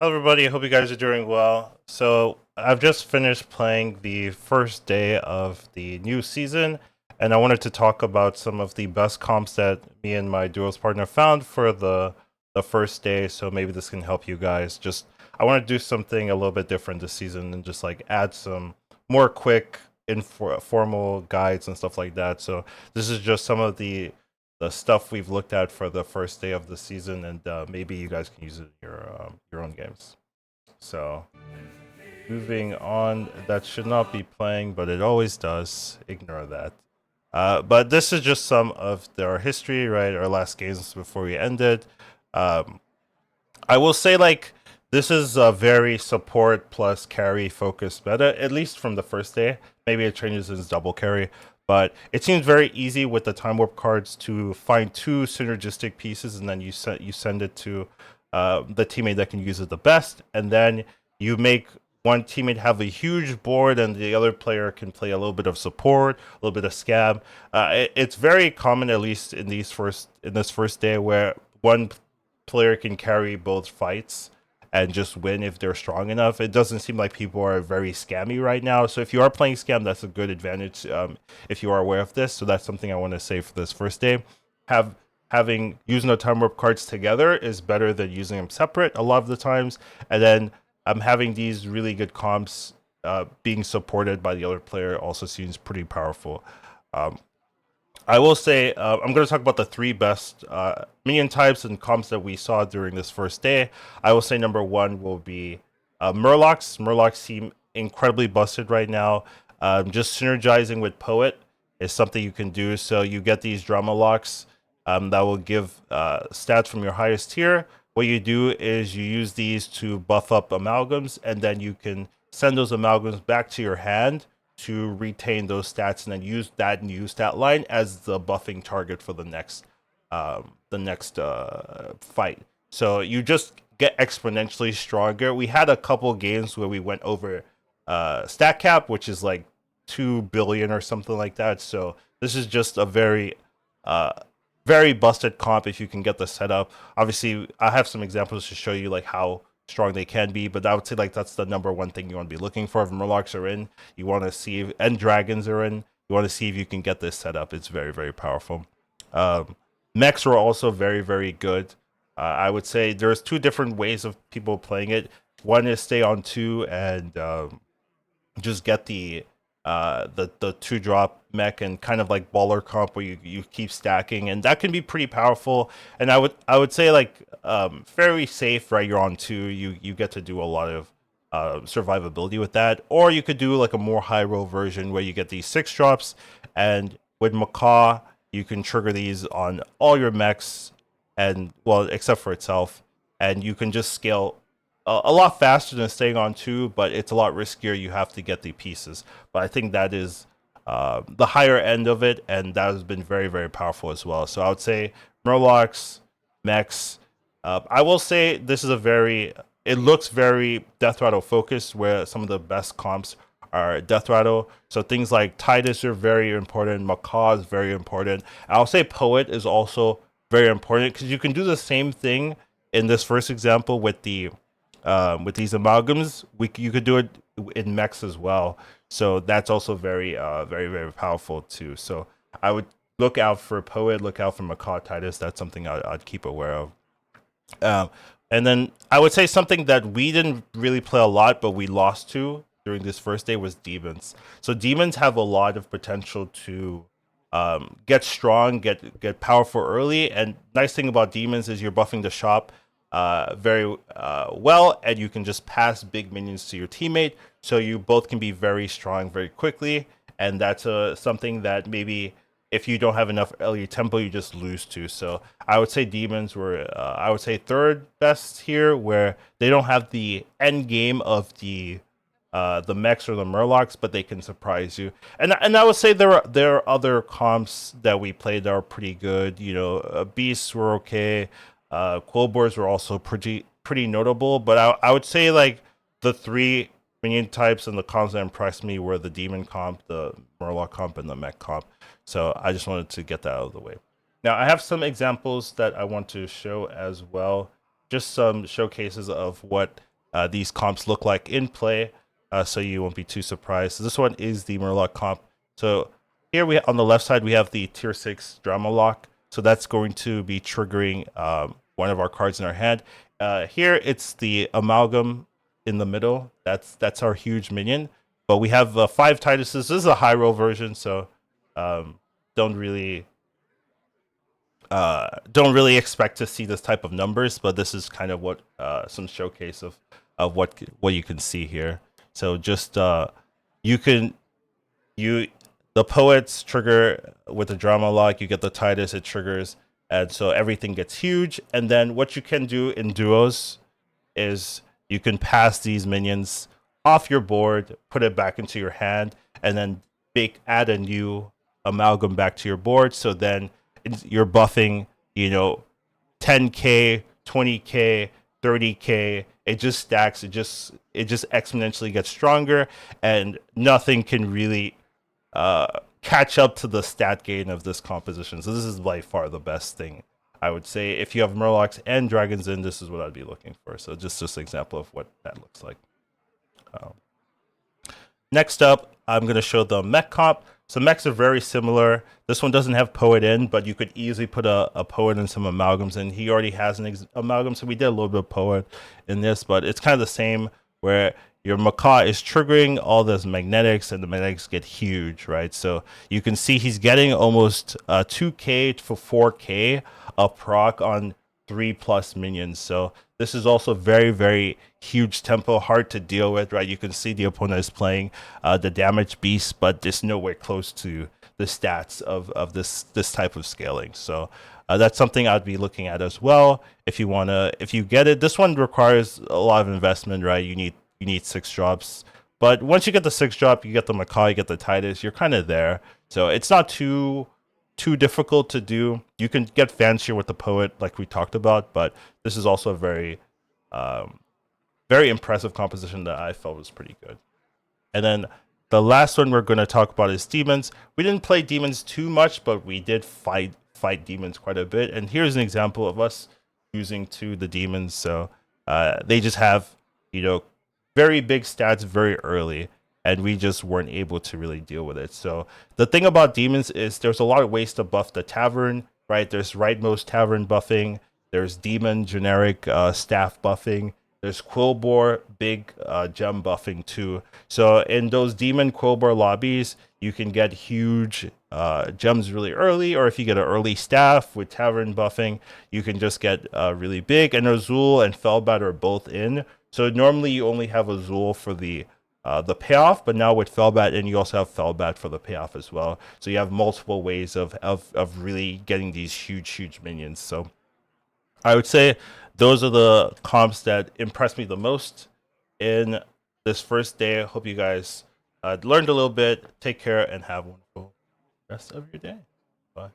Hello, everybody. Hope you guys are doing well. So, I've just finished playing the first day of the new season, and I wanted to talk about some of the best comps that me and my duos partner found for the first day. So maybe this can help you guys. Just I want to do something a little bit different this season and just like add some more quick, informal guides and stuff like that. So this is just some of the stuff we've looked at for the first day of the season, and maybe you guys can use it in your own games. So moving on, that should not be playing, but it always does. Ignore that. But this is just some of our history, right? Our last games before we ended. Um, I will say, like, this is a very support plus carry focused meta, at least from the first day. Maybe it changes as double carry, but it seems very easy with the time warp cards to find two synergistic pieces, and then you send it to the teammate that can use it the best, and then you make one teammate have a huge board, and the other player can play a little bit of support, a little bit of scab. It's very common, at least in this first day, where one player can carry both fights and just win if they're strong enough. It doesn't seem like people are very scammy right now. So if you are playing scam, that's a good advantage if you are aware of this. So that's something I want to say for this first day. Have Having using the time warp cards together is better than using them separate a lot of the times. And then having these really good comps being supported by the other player also seems pretty powerful. Um, I will say I'm going to talk about the three best minion types and comps that we saw during this first day. I will say number one will be Murlocs. Murlocs seem incredibly busted right now. Just synergizing with Poet is something you can do. So you get these drama locks that will give stats from your highest tier. What you do is you use these to buff up amalgams, and then you can send those amalgams back to your hand to retain those stats and then use that new stat line as the buffing target for the next fight. So you just get exponentially stronger. We had a couple games where we went over stat cap, which is like 2 billion or something like that. So this is just a uh, very busted comp if you can get the setup. Obviously, I have some examples to show you like how strong they can be, but I would say like that's the number one thing you want to be looking for. If Murlocs are in, you want to see and dragons are in. You want to see if you can get this set up. It's very very powerful. Um, Mechs were also very very good. I would say there's two different ways of people playing it. One is stay on two and just get the two drop mech and kind of like baller comp where you keep stacking, and that can be pretty powerful. And I would say like very safe, right? You're on two, you get to do a lot of survivability with that. Or you could do like a more high roll version where you get these six drops, and with Macaw you can trigger these on all your mechs, and well except for itself, and you can just scale a lot faster than staying on two, but it's a lot riskier. You have to get the pieces. But I think that is the higher end of it, and that has been very, very powerful as well. So I would say Murlocs, Mechs. I will say this is it looks very Death Rattle focused, where some of the best comps are Death Rattle. So things like Titus are very important, Macaw is very important. I'll say Poet is also very important because you can do the same thing in this first example with these amalgams. You could do it in mechs as well. So that's also very very powerful too. So I would look out for Poet, look out for Macaw Titus. That's something I'd keep aware of. Um, and then I would say something that we didn't really play a lot, but we lost to during this first day was demons. So demons have a lot of potential to get strong, get powerful early. And nice thing about demons is you're buffing the shop very well, and you can just pass big minions to your teammate, so you both can be very strong very quickly. And that's something that maybe if you don't have enough early tempo, you just lose to. So I would say demons were, I would say third best here, where they don't have the end game of the mechs or the murlocs, but they can surprise you. And I would say there are other comps that we played that are pretty good. You know, beasts were okay. Quillboars were also pretty notable, but I would say like the three minion types and the comps that impressed me were the demon comp, the murloc comp, and the mech comp. So I just wanted to get that out of the way. Now I have some examples that I want to show as well, just some showcases of what these comps look like in play, so you won't be too surprised. So this one is the Murloc comp. So here we on the left side we have the tier 6 Drama Lock. So that's going to be triggering one of our cards in our hand. Here it's the Amalgam in the middle. That's our huge minion. But we have 5 Tituses. This is a high roll version, so don't really expect to see this type of numbers. But this is kind of what some showcase of what you can see here. So just the poets trigger with the Drama Lock. You get the Titus, it triggers, and so everything gets huge. And then what you can do in duos is you can pass these minions off your board, put it back into your hand, and then add a new Amalgam back to your board. So then you're buffing, 10k, 20k, 30k. It just stacks. It just exponentially gets stronger, and nothing can really catch up to the stat gain of this composition. So this is by far the best thing, I would say. If you have Murlocs and Dragons in, this is what I'd be looking for. So just an example of what that looks like. Next up, I'm going to show the Mech comp. So Mechs are very similar. This one doesn't have Poet in, but you could easily put a Poet and some Amalgams in. He already has an Amalgam, so we did a little bit of Poet in this, but it's kind of the same where your Macaw is triggering all those magnetics, and the magnetics get huge, right? So you can see he's getting almost 2k for 4k a proc on 3+ minions. So this is also very, very huge tempo, hard to deal with, right? You can see the opponent is playing the damage beast, but it's nowhere close to the stats of this type of scaling. So that's something I'd be looking at as well. If you get it, this one requires a lot of investment, right? You need 6 drops. But once you get the 6 drop, you get the Macaw, you get the Titus, you're kind of there. So it's not too difficult to do. You can get fancier with the Poet, like we talked about, but this is also a very, very impressive composition that I felt was pretty good. And then the last one we're going to talk about is Demons. We didn't play Demons too much, but we did fight Demons quite a bit. And here's an example of us using the Demons. So they just have, very big stats very early, and we just weren't able to really deal with it. So the thing about Demons is there's a lot of ways to buff the Tavern, right? There's rightmost Tavern buffing, there's Demon generic staff buffing, there's Quillbore big gem buffing too. So in those Demon Quillbore lobbies, you can get huge gems really early, or if you get an early staff with Tavern buffing, you can just get really big. And Azul and Felbat are both in. So normally you only have Azul for the payoff, but now with Felbat in, you also have Felbat for the payoff as well. So you have multiple ways of really getting these huge minions. So I would say those are the comps that impressed me the most in this first day. I hope you guys learned a little bit. Take care and have a wonderful rest of your day. Bye.